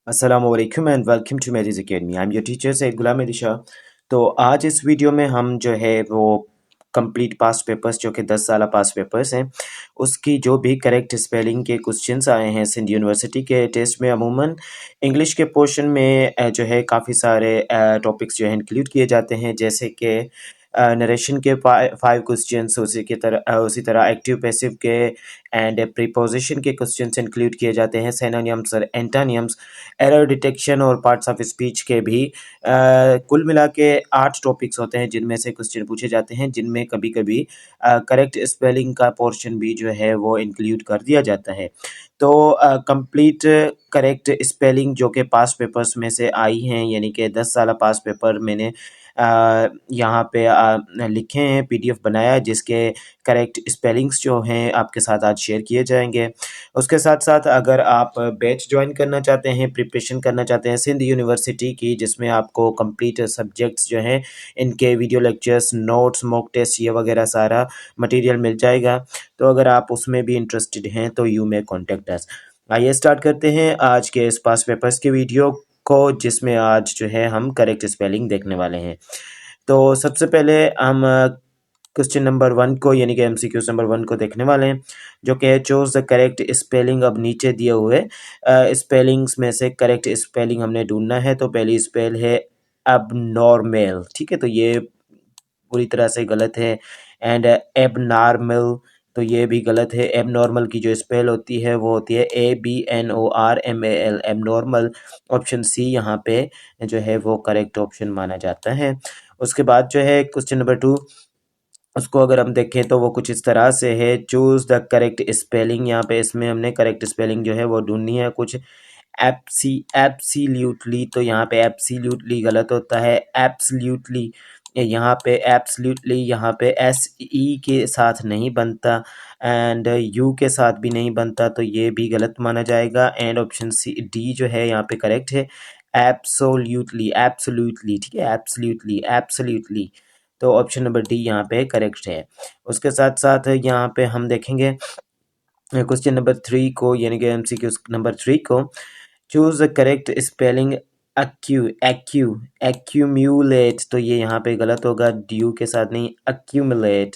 अस्सलामुअलैकुम and welcome to मेरिज academy. I am your teacher Syed Ghulam Ali Shah. तो आज इस वीडियो में हम जो है वो कंप्लीट पास्ट पेपर्स जो कि 10 साल पास्ट पेपर्स हैं उसकी जो भी करेक्ट स्पेलिंग के क्वेश्चंस आए हैं सिंध यूनिवर्सिटी के टेस्ट में। अमूमन इंग्लिश के पोर्शन में जो है काफ़ी सारे टॉपिक्स जो है इंक्लूड किए जाते हैं, जैसे कि नरेशन के 5 क्वेश्चंस, उसी तरह एक्टिव पैसिव के एंड प्रीपोजिशन के क्वेश्चंस इंक्लूड किए जाते हैं, सिनोनिम्स और एंटोनिम्स, एरर डिटेक्शन और पार्ट्स ऑफ स्पीच के भी कुल मिला के 8 टॉपिक्स होते हैं जिनमें से क्वेश्चन पूछे जाते हैं, जिनमें कभी कभी करेक्ट स्पेलिंग का पोर्शन भी जो है वो इंक्लूड कर दिया जाता है। तो कंप्लीट करेक्ट स्पेलिंग जो कि पास्ट पेपर्स में से आई हैं, यानी कि 10 साल पास्ट पेपर मैंने यहाँ पे लिखे हैं, पीडीएफ बनाया है, जिसके करेक्ट स्पेलिंग्स जो हैं आपके साथ आज शेयर किए जाएंगे। उसके साथ साथ अगर आप बैच ज्वाइन करना चाहते हैं, प्रिपरेशन करना चाहते हैं सिंध यूनिवर्सिटी की, जिसमें आपको कंप्लीट सब्जेक्ट्स जो हैं इनके video lectures, notes, mock test, ये वगैरह सारा मटेरियल मिल जाएगा। तो अगर आप उसमें भी इंटरेस्टेड हैं तो यू मे कॉन्टेक्ट अस। आइए स्टार्ट करते हैं आज के इस पास पेपर्स के वीडियो को, जिसमें आज जो है हम करेक्ट स्पेलिंग देखने वाले हैं। तो सबसे पहले हम क्वेश्चन नंबर 1 को, यानी कि एमसीक्यूज नंबर 1 को देखने वाले हैं, जो कि है चूज द करेक्ट स्पेलिंग। अब नीचे दिए हुए स्पेलिंग्स में से करेक्ट स्पेलिंग हमने ढूंढना है। तो पहली स्पेल है abnormal, ठीक है, तो ये पूरी तरह से गलत है। एंड एबनॉर्मल, तो ये भी गलत है। एबनॉर्मल की जो स्पेल होती है वो होती है ABNORMAL, एबनॉर्मल। ऑप्शन सी यहाँ पे जो है वो करेक्ट ऑप्शन माना जाता है। उसके बाद जो है क्वेश्चन नंबर 2, उसको अगर हम देखें तो वो कुछ इस तरह से है, चूज द करेक्ट स्पेलिंग। यहाँ पे इसमें हमने करेक्ट स्पेलिंग जो है वो ढूंढनी है। कुछ एब्सोल्युटली, तो यहाँ पे एब्सोल्युटली गलत होता है। एब्सोल्युटली, यहाँ पे एस ई के साथ नहीं बनता एंड यू के साथ भी नहीं बनता, तो ये भी गलत माना जाएगा। एंड ऑप्शन सी डी जो है यहाँ पे करेक्ट है, एब्सोल्युटली, एब्सोल्युटली, ठीक है, एब्सोल्युटली, एब्सोल्युटली। तो ऑप्शन नंबर डी यहाँ पे करेक्ट है। उसके साथ साथ यहाँ पे हम देखेंगे क्वेश्चन नंबर 3 को, यानी कि एमसीक्यू नंबर 3 को, चूज द करेक्ट स्पेलिंग एक्यूम्यूलेट। तो ये यहाँ पे गलत होगा, ड्यू के साथ नहीं, अक्यूमुलेट,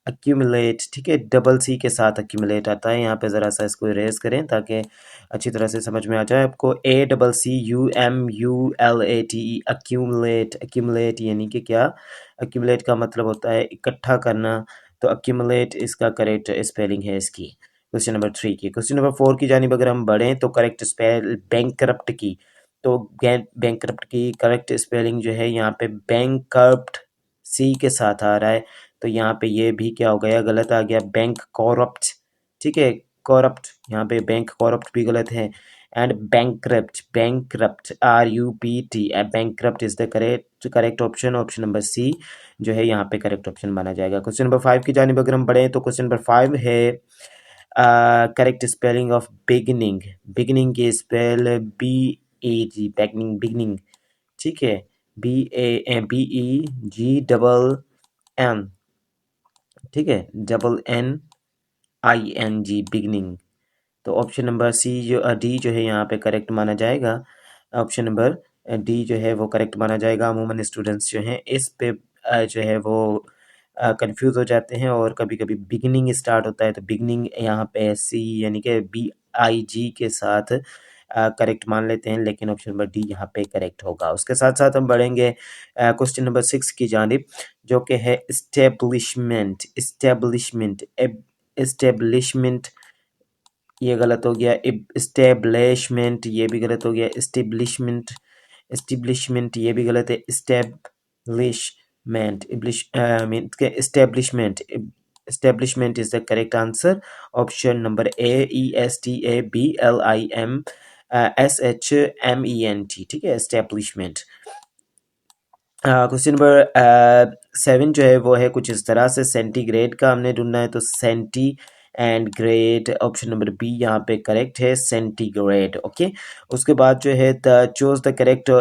अक्यूमुलेट, ठीक है, डबल सी के साथ अक्यूमुलेट आता है। यहाँ पे ज़रा सा इसको इरेज करें ताकि अच्छी तरह से समझ में आ जाए आपको। ACCUMULATE, अक्यूमुलेट, अक्यूमुलेट यानी कि क्या, अक्यूमुलेट का मतलब होता है इकट्ठा करना। तो अक्यूमुलेट इसका करेक्ट स्पेलिंग है इसकी, क्वेश्चन नंबर 3 की। क्वेश्चन नंबर 4 की जानिब अगर हम बढ़ें तो करेक्ट स्पेल बैंकरप्ट की, तो बैंकरप्ट की करेक्ट स्पेलिंग जो है यहाँ पे बैंकरप्ट सी के साथ आ रहा है, तो यहाँ पे ये भी क्या हो गया, गलत आ गया, बैंक कॉरप्ट, ठीक है, कॉरप्ट, यहाँ पे बैंक कॉरप्ट भी गलत है। And bankrupt, bankrupt, RUPT, bankrupt is the correct option. Option number C जो है यहाँ पे करेक्ट ऑप्शन माना जाएगा। क्वेश्चन नंबर 5 की जानिब अगर हम बढ़े तो क्वेश्चन नंबर 5 है correct spelling of beginning. Beginning की स्पेल BEG, बिगिनिंग, बिगिनिंग, ठीक है, BEGNN, ठीक है, NNING, बिगिनिंग। तो ऑप्शन नंबर सी जो डी जो है यहाँ पे करेक्ट माना जाएगा। ऑप्शन नंबर डी जो है वो करेक्ट माना जाएगा। अमूमन स्टूडेंट्स जो हैं इस पे जो है वो कंफ्यूज हो जाते हैं, और कभी कभी बिगिनिंग स्टार्ट होता है तो बिगिनिंग यहाँ पे सी यानी कि BIG के साथ करेक्ट मान लेते हैं, लेकिन ऑप्शन नंबर डी यहाँ पे करेक्ट होगा। उसके साथ साथ हम बढ़ेंगे क्वेश्चन नंबर 6 की जानिब, जो कि है इस्टेब्लिशमेंट, इस्टेब्लिशमेंट, इस्टेब्लिशमेंट, ये गलत हो गया। इस्टेब्लिशमेंट, ये भी गलत हो गया। इस्टेब्लिशमेंट, इस्टेब्लिशमेंट, ये भी गलत है। Establishment, establishment, establishment is the correct answer. Option number A, ESTABLIMSHMENT, ठीक है, इस्टेब्लिशमेंट। क्वेश्चन नंबर 7 जो है वो है कुछ इस तरह से, सेंटीग्रेड का हमने ढूंढना है, तो centi and grade, option number B यहाँ पे करेक्ट है, सेंटीग्रेड। ओके, उसके बाद जो है चूज द करेक्ट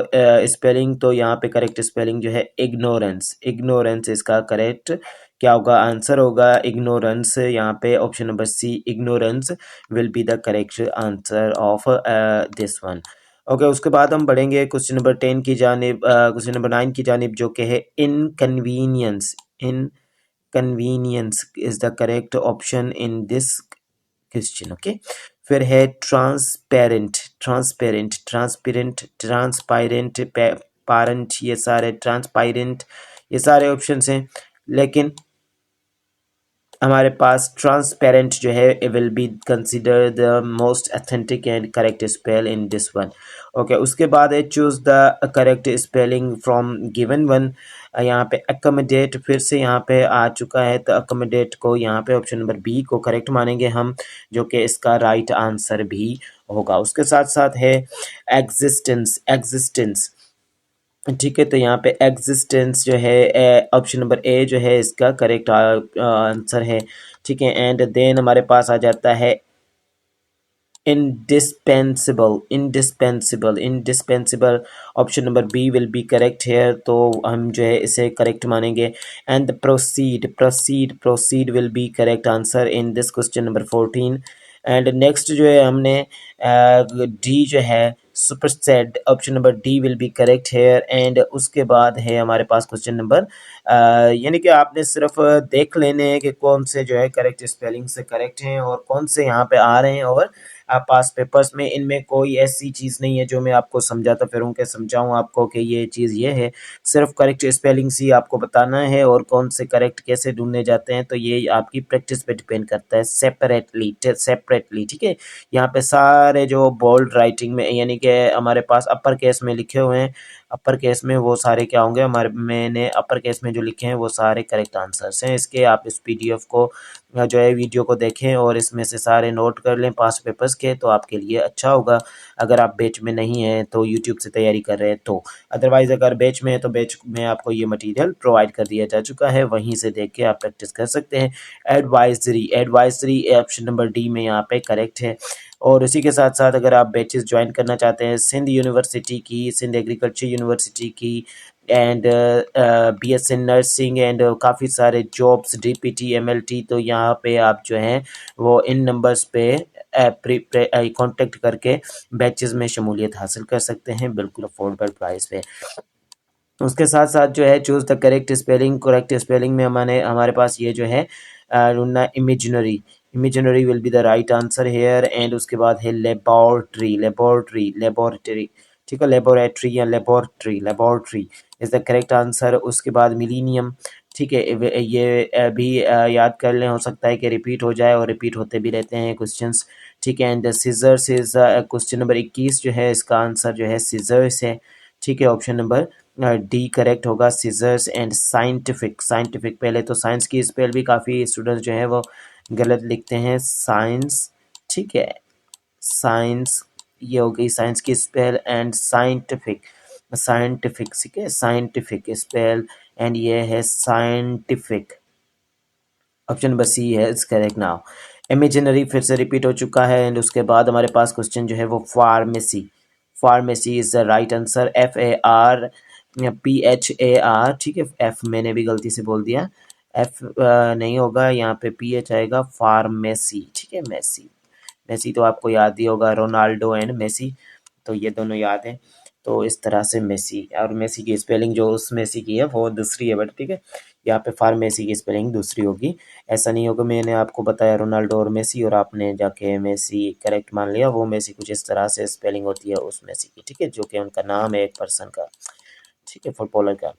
स्पेलिंग, तो यहाँ पे करेक्ट स्पेलिंग जो है इग्नोरेंस, इग्नोरेंस इसका करेक्ट क्या होगा, आंसर होगा इग्नोरेंस। यहाँ पे option number C, ignorance will be the correct answer of this one. Okay, उसके बाद हम बढ़ेंगे क्वेश्चन नंबर 10 की जानिब, क्वेश्चन नंबर 9 की जानिब, जो कि है inconvenience. Inconvenience is the correct option in this question. Okay, फिर है ट्रांसपेरेंट, ट्रांसपेरेंट, ट्रांसपेरेंट, ट्रांसपायरेंट, पारेंट, ये सारे ट्रांसपायरेंट, ये सारे ऑप्शंस हैं, लेकिन हमारे पास ट्रांसपेरेंट जो है will be consider the most authentic and correct spell in this one. Okay, उसके बाद है choose the correct spelling from given one. यहाँ पे अकोमोडेट फिर से यहाँ पे आ चुका है, तो अकोमोडेट को यहाँ पे ऑप्शन नंबर बी को करेक्ट मानेंगे हम, जो कि इसका राइट आंसर भी होगा। उसके साथ साथ है एग्जिस्टेंस, एग्जिस्टेंस, ठीक है, तो यहाँ पे एग्जिस्टेंस जो है ऑप्शन नंबर ए जो है इसका करेक्ट आंसर है। ठीक है, एंड देन हमारे पास आ जाता है indispensable, indispensable, indispensable, option number B will be correct है, तो हम जो है इसे करेक्ट मानेंगे। And proceed, proceed, proceed will be correct answer in this question number 14। And next जो है हमने डी जो है supersede, option number D will be correct here. And उसके बाद है हमारे पास क्वेश्चन नंबर, यानी कि आपने सिर्फ देख लेने हैं कि कौन से जो है करेक्ट स्पेलिंग से करेक्ट हैं और कौन से यहाँ पे आ रहे हैं, और आप पास पेपर्स में इनमें कोई ऐसी चीज़ नहीं है जो मैं आपको समझाता फिरूं कि समझाऊं आपको कि ये चीज़ ये है। सिर्फ करेक्ट स्पेलिंग्स ही आपको बताना है, और कौन से करेक्ट कैसे ढूंढने जाते हैं तो ये आपकी प्रैक्टिस पे डिपेंड करता है, सेपरेटली, सेपरेटली। ठीक है, यहाँ पे सारे जो बोल्ड राइटिंग में यानी कि हमारे पास अपर केस में लिखे हुए हैं, अपर केस में वो सारे क्या होंगे, हमारे मैंने अपर केस में जो लिखे हैं वो सारे करेक्ट आंसर्स हैं इसके। आप इस पीडीएफ को जो है वीडियो को देखें और इसमें से सारे नोट कर लें पास पेपर्स के, तो आपके लिए अच्छा होगा। अगर आप बैच में नहीं हैं तो यूट्यूब से तैयारी कर रहे हैं तो, अदरवाइज़ अगर बैच में है तो बैच में आपको ये मटेरियल प्रोवाइड कर दिया जा चुका है, वहीं से देख के आप प्रैक्टिस कर सकते हैं। Advisory, advisory option number D में यहाँ पे करेक्ट है। और इसी के साथ साथ अगर आप बैचेस ज्वाइन करना चाहते हैं सिंध यूनिवर्सिटी की, सिंध एग्रीकल्चर यूनिवर्सिटी की, एंड बीएससी नर्सिंग, एंड काफ़ी सारे जॉब्स, डीपीटी, एमएलटी, तो यहाँ पे आप जो हैं वो इन नंबर्स पे कांटेक्ट करके बैचेस में शमूलियत हासिल कर सकते हैं बिल्कुल अफोर्डेबल प्राइस पे। उसके साथ साथ जो है choose the correct spelling, correct spelling में हमारे पास ये जो है ढूंढना imaginary, imaginary will be the right answer hair. And उसके बाद है लेबोरेटरी, लेबोरेटरी, लेबोरेटरी, ठीक है, लेबोरेटरी या laboratory, laboratory is the correct answer. उसके बाद मिलीनियम, ठीक है, ये भी याद कर लें, हो सकता है कि रिपीट हो जाए और रिपीट होते भी रहते हैं क्वेश्चंस। ठीक है, and seizures is question number 21 जो है इसका आंसर जो है सीजर्स है। ठीक है, ऑप्शन नंबर डी करेक्ट होगा, सीजर्स। एंड साइंटिफिक, साइंटिफिक, पहले तो साइंस की स्पेल भी काफ़ी स्टूडेंट्स जो है वो गलत लिखते हैं, साइंस, ठीक है, साइंस, ये हो गई साइंस की स्पेल। एंड साइंटिफिक, साइंटिफिक, ठीक है, साइंटिफिक स्पेल, एंड ये है साइंटिफिक, ऑप्शन नंबर सी है इट्स करेक्ट नाउ। इमेजिनरी फिर से रिपीट हो चुका है। एंड उसके बाद हमारे पास क्वेश्चन जो है वो pharmacy, pharmacy is the right answer, FARPHAR, ठीक है, एफ मैंने भी गलती से बोल दिया, एफ नहीं होगा, यहाँ पे PH आएगा, फार्मेसी, ठीक है, मेसी, मेसी तो आपको याद ही होगा, रोनाल्डो एंड मेसी, तो ये दोनों याद हैं। तो इस तरह से मेसी, और मेसी की स्पेलिंग जो उस मेसी की है वो दूसरी है, बट ठीक है, यहाँ पे फार्मेसी की स्पेलिंग दूसरी होगी। ऐसा नहीं होगा मैंने आपको बताया रोनाल्डो और मेसी और आपने जाके मेसी करेक्ट मान लिया, वो मेसी कुछ इस तरह से स्पेलिंग होती है उस मेसी की, ठीक है, जो कि उनका नाम है एक पर्सन का, ठीक है, फुटबॉलर का।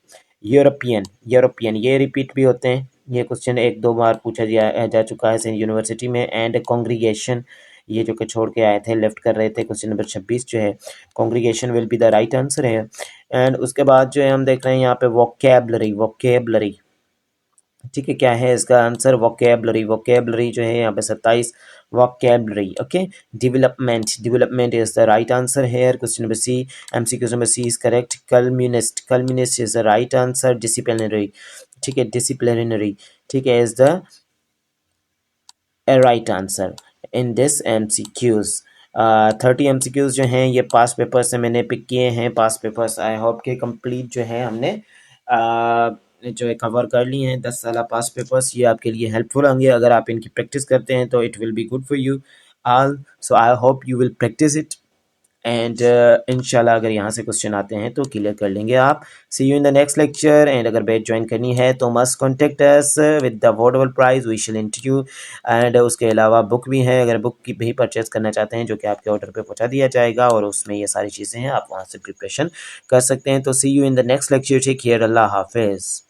यूरोपियन, यूरोपियन ये रिपीट भी होते हैं, ये क्वेश्चन एक दो बार पूछा जा चुका है सेंट यूनिवर्सिटी में। एंड कॉन्ग्रीगेशन, ये जो कि छोड़ के आए थे, लेफ्ट कर रहे थे, क्वेश्चन नंबर 26 जो है congregation will be the right answer है। एंड उसके बाद जो है हम देख रहे हैं यहाँ पे वोकेबलरी, वोकेबलरी, ठीक है, क्या है इसका आंसर, वोकेबलरी, वोकेबलरी जो है यहाँ पे 27, vocabulary. Okay, development, development is the right answer here, question number C, MCQ number C is correct. Columnist, columnist is the right answer. Disciplinary, ठीक है, डिसिप्लिनरी, ठीक है, is the right answer in this MCQs। 30 MCQs जो हैं ये पास paper से मैंने pick किए हैं, पास पेपर्स आई होप के कंप्लीट जो है हमने जो है कवर कर लिए हैं। 10 साल पास पेपर्स, ये आपके लिए हेल्पफुल होंगे अगर आप इनकी प्रैक्टिस करते हैं, तो it will be good for you all, so I hope you will practice it and इंशाल्लाह अगर यहाँ से क्वेश्चन आते हैं तो क्लियर कर लेंगे आप। See you in the next lecture. And अगर बैच ज्वाइन करनी है तो must contact us with the affordable price, we shall interview. And उसके अलावा बुक भी है, अगर बुक की भी परचेज करना चाहते हैं जो कि आपके ऑर्डर पे पहुंचा दिया जाएगा, और उसमें ये सारी चीज़ें हैं, आप वहाँ से प्रिपरेशन कर सकते हैं। तो see you in the next lecture. Take care, अल्लाह हाफिज़।